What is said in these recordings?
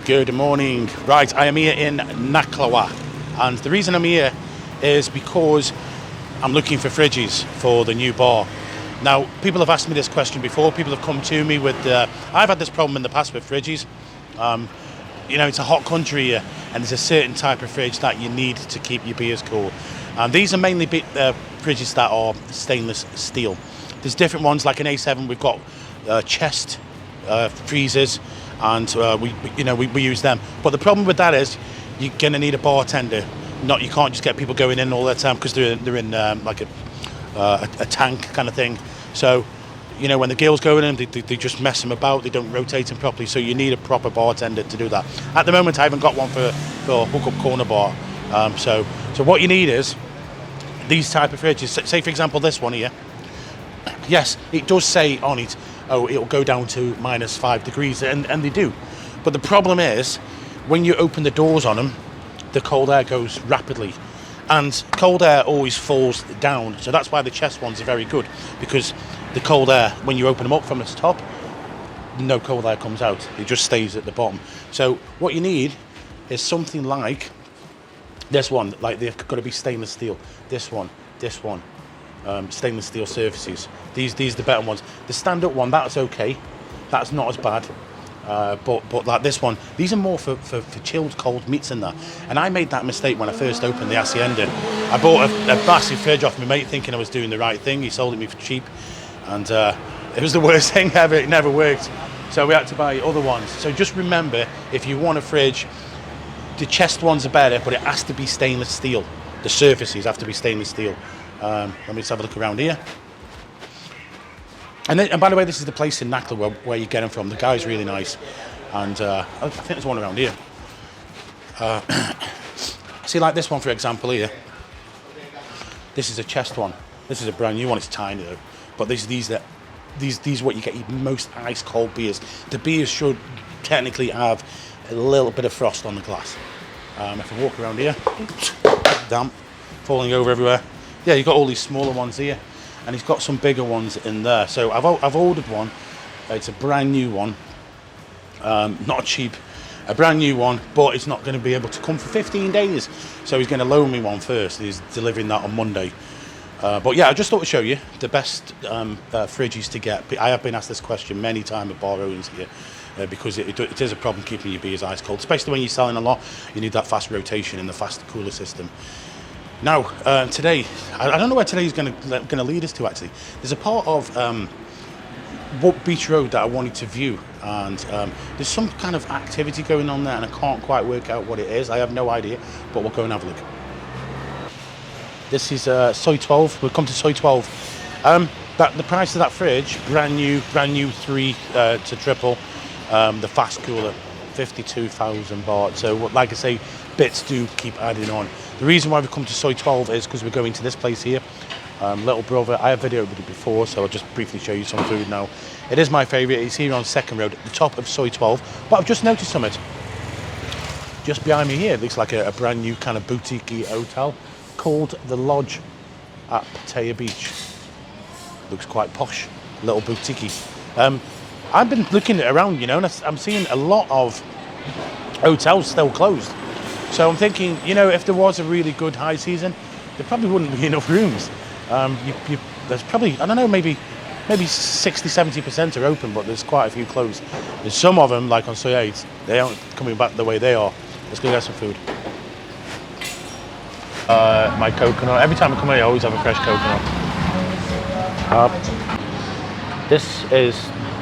Good morning. Right, I am here in Naklawa, and the reason I'm here is because I'm looking for fridges for the new bar. Now, people have asked me this question before. People have come to me with, I've had this problem in the past with fridges. It's a hot country here, and there's a certain type of fridge that you need to keep your beers cool. These are mainly fridges that are stainless steel. There's different ones, like an A7, we've got chest freezers, and we use them. But the problem with that is you're gonna need a bartender. You can't just get people going in all the time, because they're in like a tank kind of thing. So when the girls go in, they just mess them about. They don't rotate them properly. So you need a proper bartender to do that. At the moment, I haven't got one for hookup corner bar. So what you need is these type of fridges. Say for example this one here. Yes, it does say on it, it'll go down to -5 degrees, and they do. But the problem is, when you open the doors on them, the cold air goes rapidly, and cold air always falls down. So that's why the chest ones are very good, because the cold air, when you open them up from the top, no cold air comes out. It just stays at the bottom. So what you need is something like this one. Like, they've got to be stainless steel. This one. Stainless steel surfaces. These are the better ones. The stand-up one, that's okay. That's not as bad. But like this one, these are more for chilled cold meats in there. And I made that mistake when I first opened the Hacienda. I bought a massive fridge off my mate, thinking I was doing the right thing. He sold it me for cheap, and it was the worst thing ever. It never worked. So we had to buy other ones. So just remember, if you want a fridge, the chest ones are better, but it has to be stainless steel. The surfaces have to be stainless steel. Let me just have a look around here. And by the way, this is the place in Naklawa where you get them from. The guy's really nice, and I think there's one around here. See, like this one, for example, here. This is a chest one. This is a brand new one. It's tiny though, but these are what you get your most ice cold beers. The beers should technically have a little bit of frost on the glass. If I walk around here, damp, falling over everywhere. Yeah, you've got all these smaller ones here, and he's got some bigger ones in there. So I've ordered one. It's a brand new one, not cheap, a brand new one, but it's not going to be able to come for 15 days. So he's going to loan me one first. He's delivering that on Monday. But yeah, I just thought to show you the best fridges to get. I have been asked this question many times at bar owners here, because it is a problem keeping your beers ice cold, especially when you're selling a lot. You need that fast rotation and the fast cooler system. Now, today, I don't know where today is going to lead us to, actually. There's a part of Beach Road that I wanted to view, and there's some kind of activity going on there, and I can't quite work out what it is. I have no idea, but we'll go and have a look. This is Soy 12. We'll come to Soy 12. The price of that fridge, brand new 3 to triple, the fast cooler, 52,000 baht. So, like I say, bits do keep adding on. The reason why we've come to Soy 12 is because we're going to this place here, Little Brother. I have videoed with it before, so I'll just briefly show you some food now. It is my favourite. It's here on Second Road, at the top of Soy 12. But I've just noticed something. Just behind me here, it looks like a brand new kind of boutique hotel called The Lodge at Pattaya Beach. Looks quite posh, little boutique. I've been looking around, and I'm seeing a lot of hotels still closed. So I'm thinking, if there was a really good high season, there probably wouldn't be enough rooms. There's probably, I don't know, maybe 60-70% are open, but there's quite a few closed. There's some of them, like on Soy 8, they aren't coming back the way they are. Let's go get some food. My coconut. Every time I come here, I always have a fresh coconut. This is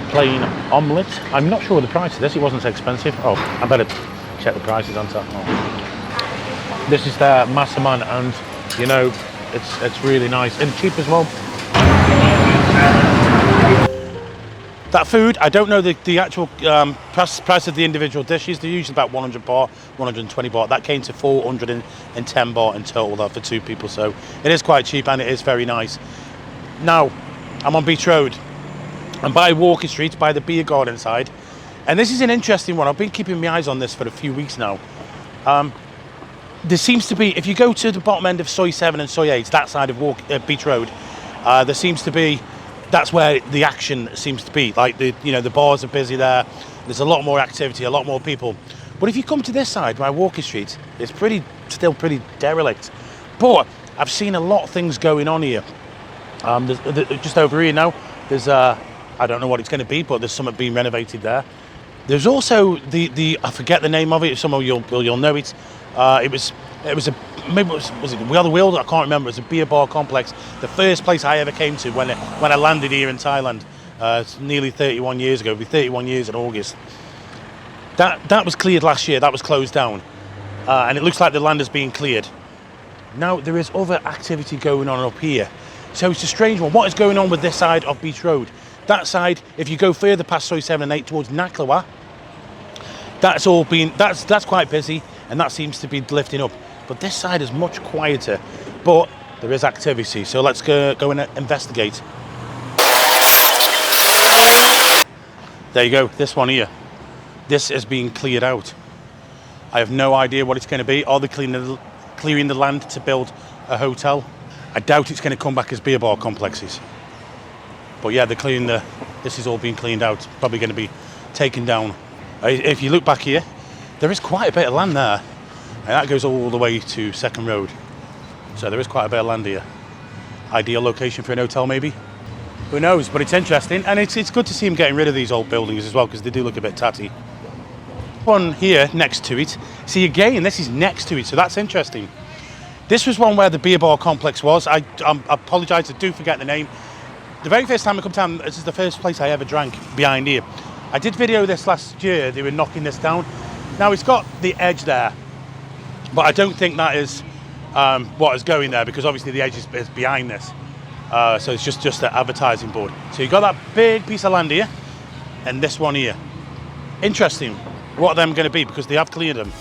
plain omelette. I'm not sure the price of this. It wasn't expensive. Oh, I better check the prices on top. Oh. This is their massaman, and it's really nice and cheap as well. That food, I don't know the actual price of the individual dishes. They're usually about 100 baht, 120 baht. That came to 410 baht in total for 2 people. So it is quite cheap, and it is very nice. Now, I'm on Beach Road, and by Walker Street, by the beer garden side. And this is an interesting one. I've been keeping my eyes on this for a few weeks now. There seems to be, if you go to the bottom end of Soy 7 and Soy 8, that side of Beach Road, there seems to be, that's where the action seems to be. Like, the bars are busy there. There's a lot more activity, a lot more people. But if you come to this side, by Walker Street, it's still pretty derelict. But I've seen a lot of things going on here. Just over here now, there's I don't know what it's going to be, but there's something being renovated there. There's also the I forget the name of it. Some of you'll know it. It was was it Wheel the Wheel? I can't remember. It's a beer bar complex. The first place I ever came to when I landed here in Thailand, nearly 31 years ago. It'll be 31 years in August. That was cleared last year. That was closed down, and it looks like the land is being cleared. Now there is other activity going on up here, so it's a strange one. What is going on with this side of Beach Road? That side, if you go further past Soi 7 and 8 towards Naklawa, that's quite busy, and that seems to be lifting up. But this side is much quieter, but there is activity. So let's go and investigate. There you go. This one here. This is being cleared out. I have no idea what it's going to be. Are they clearing the land to build a hotel? I doubt it's going to come back as beer bar complexes. But yeah, they're clearing this is all being cleaned out. Probably going to be taken down. If you look back here, there is quite a bit of land there. And that goes all the way to Second Road. So there is quite a bit of land here. Ideal location for an hotel, maybe? Who knows? But it's interesting. And it's good to see them getting rid of these old buildings as well, because they do look a bit tatty. One here next to it. See, again, this is next to it, so that's interesting. This was one where the beer bar complex was. I apologise, I do forget the name. The very first time I come down, this is the first place I ever drank behind here. I did video this last year. They were knocking this down. Now it's got the edge there, but I don't think that is what is going there, because obviously the edge is behind this. So it's just an advertising board. So you've got that big piece of land here, and this one here. Interesting. What are them going to be? Because they have cleared them.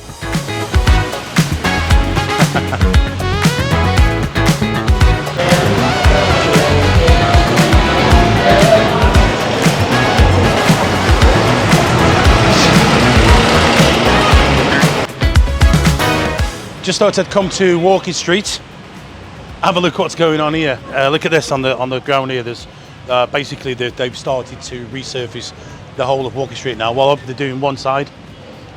Just thought I'd come to Walker Street, have a look what's going on here. Look at this on the ground here. There's basically they've started to resurface the whole of Walker Street now. Well, they're doing one side,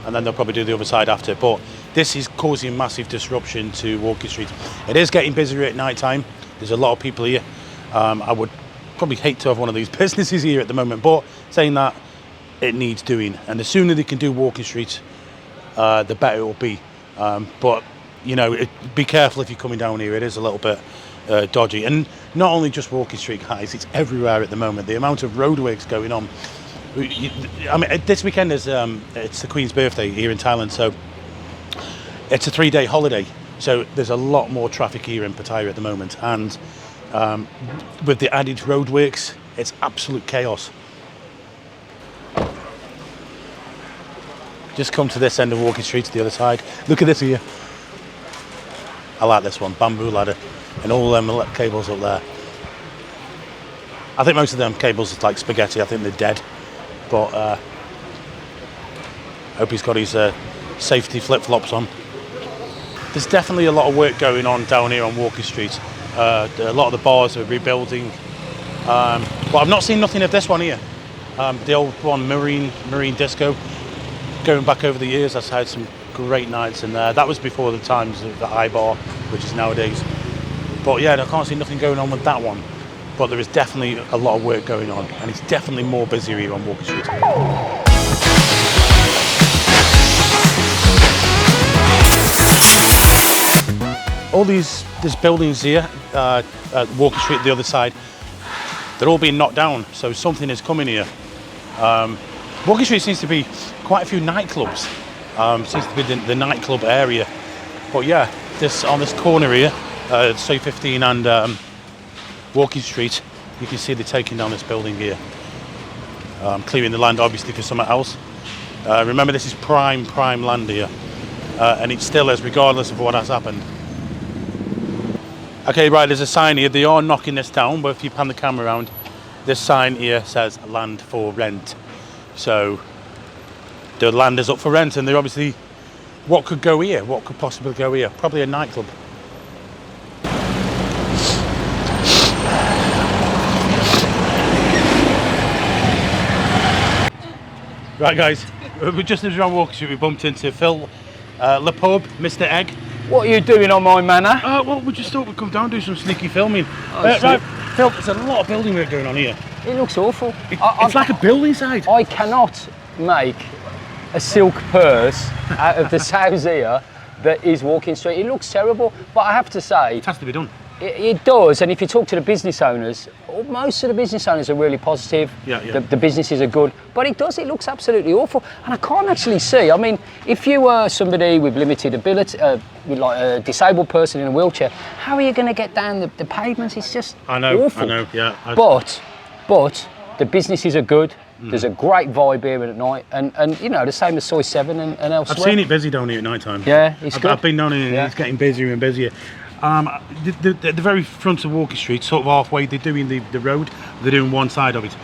and then they'll probably do the other side after. But this is causing massive disruption to Walker Street. It is getting busier at night time. There's a lot of people here. I would probably hate to have one of these businesses here at the moment, but saying that, it needs doing, and the sooner they can do Walker Street, the better it will be. But you know, be careful if you're coming down here. It is a little bit dodgy, and not only just Walker Street, guys. It's everywhere at the moment. The amount of roadworks going on. I mean, this weekend is it's the Queen's birthday here in Thailand, so it's a 3-day holiday. So there's a lot more traffic here in Pattaya at the moment, and with the added roadworks, it's absolute chaos. Just come to this end of Walker Street to the other side. Look at this here. I like this one, bamboo ladder, and all them cables up there. I think most of them cables are like spaghetti. I think they're dead, but I hope he's got his safety flip-flops on. There's definitely a lot of work going on down here on Walker Street. A lot of the bars are rebuilding, but I've not seen nothing of this one here. The old one, Marine Disco. Going back over the years, I've had some great nights in there. That was before the times of the high bar, which is nowadays. But yeah, I can't see nothing going on with that one. But there is definitely a lot of work going on, and it's definitely more busier here on Walker Street. All these buildings here, Walker Street, the other side, they're all being knocked down. So something is coming here. Walker Street seems to be quite a few nightclubs. Seems to be the nightclub area. But yeah, on this corner here, Soi 15 and Walker Street, you can see they're taking down this building here. Clearing the land obviously for something else. Remember, this is prime land here. And it still is, regardless of what has happened. Okay, right, there's a sign here. They are knocking this down, but if you pan the camera around, this sign here says land for rent. So the land is up for rent, and they're obviously, what could go here? What could possibly go here? Probably a nightclub. Right guys, just as we were on Walker Street, we bumped into Phil Le Pub, Mr. Egg. What are you doing on my manor? Well, we just thought we'd come down and do some sneaky filming. Right, Phil, there's a lot of building work going on here. It looks awful. It's like a building site. I cannot make a silk purse out of the sows here that is Walking Street. It looks terrible, but I have to say... It has to be done. It does, and if you talk to the business owners, most of the business owners are really positive. Yeah. The businesses are good, but it looks absolutely awful. And I can't actually see, I mean, if you were somebody with limited ability, with like a disabled person in a wheelchair, how are you going to get down the pavements? It's just awful. I know, yeah. But the businesses are good. There's a great vibe here at night, and you know, the same as Soy 7 and elsewhere. I've seen it busy down here at night time. Yeah, it's good. I've been down here and it's getting busier and busier. The very front of Walker Street, sort of halfway, they're doing the road. They're doing one side of it.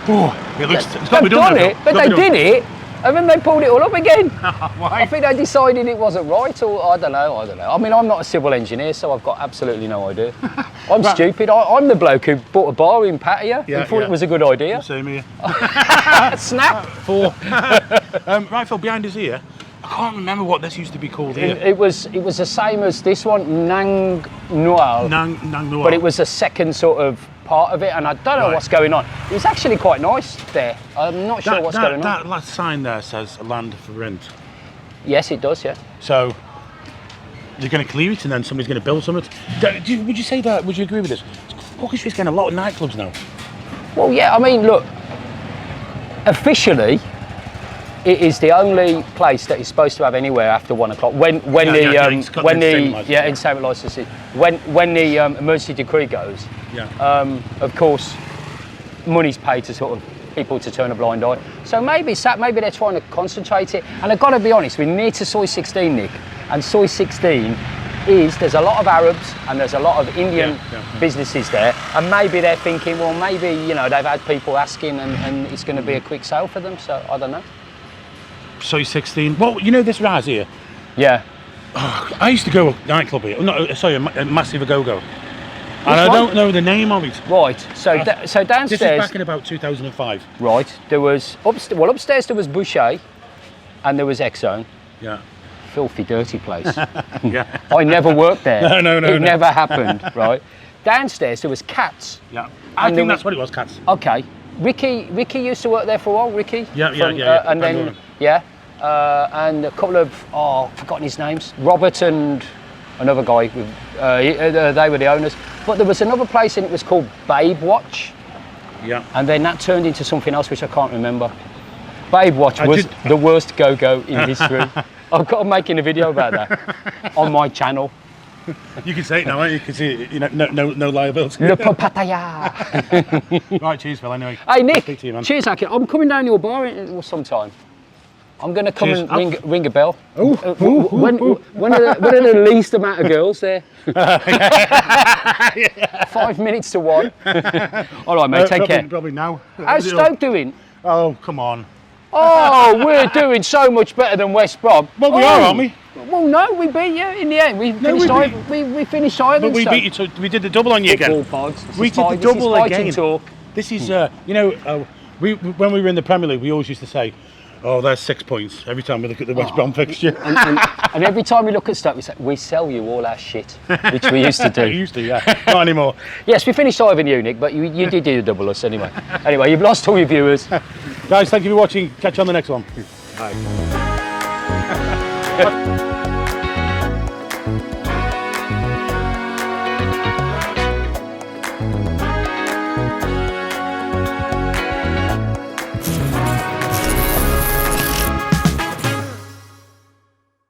Oh, it's got to be done. But they did it, and then they pulled it all up again. Why? I think they decided it wasn't right, or I don't know. I mean, I'm not a civil engineer, so I've got absolutely no idea. I'm stupid. I'm the bloke who bought a bar in Pattaya and thought it was a good idea. Same here. Snap. 4. Right, Phil, behind us here, I can't remember what this used to be called here. It was the same as this one, Nang Nual. Nang Nual. But it was a second sort of part of it, and I don't know what's going on. It was actually quite nice there. I'm not sure what's going on. That last sign there says land for rent. Yes, it does, yeah. So you're going to clear it and then somebody's going to build something. Would you say that? Would you agree with this? Walker Street's getting a lot of nightclubs now. Well, yeah, I mean, look, officially, it is the only place that is supposed to have anywhere after 1 o'clock. When the entertainment licenses, when the emergency decree goes, of course, money's paid to sort of people to turn a blind eye. So maybe they're trying to concentrate it. And I've got to be honest, we're near to Soy 16, Nick, and Soy 16 there's a lot of Arabs and there's a lot of Indian businesses there, and maybe they're thinking, well, maybe they've had people asking and it's going to be a quick sale for them. So I don't know. Soy 16. Well, you know this rise here? Yeah. Oh, I used to go to a nightclub here. No, sorry, a Massive A Go-Go. And I don't know the name of it. Right. So downstairs. This is back in about 2005. Right. There was upstairs there was Boucher, and there was Exxon. Yeah. Filthy, dirty place. Yeah. I never worked there. No. It never happened. Right. Downstairs there was Cats. Yeah. I think that's what it was, Cats. Okay. Ricky used to work there for a while. Ricky. Yeah. And then and a couple of I've forgotten his names. Robert and another guy. They were the owners. But there was another place and it was called Babe Watch. Yeah. And then that turned into something else which I can't remember. Babe Watch was the worst go-go in history. I've got making a video about that on my channel. You can say it now, you can see it, no liability. Le Pattaya. Right, cheers, Phil, anyway. Hey, Nick, Speak to you, man. cheers, Akin. I'm coming down your bar sometime. I'm going to come and ring a bell. When are the least amount of girls there? 5 minutes to 1. All right, mate, take care. Probably now. How's Stoke doing? Oh, come on. Oh, we're doing so much better than West Brom. Well, we are, aren't we? Well, no, we beat you in the end. We finished higher than But we beat you, so we did the double on you again. We did the double again. This is, when we were in the Premier League, we always used to say, oh, there's 6 points every time we look at the West Brom fixture. And every time we look at Stoke, we say, we sell you all our shit, which we used to do. We used to, yeah. Not anymore. Yes, we finished higher than you, Nick, but you did do the double us anyway. Anyway, you've lost all your viewers. Guys, thank you for watching. Catch you on the next one. Bye.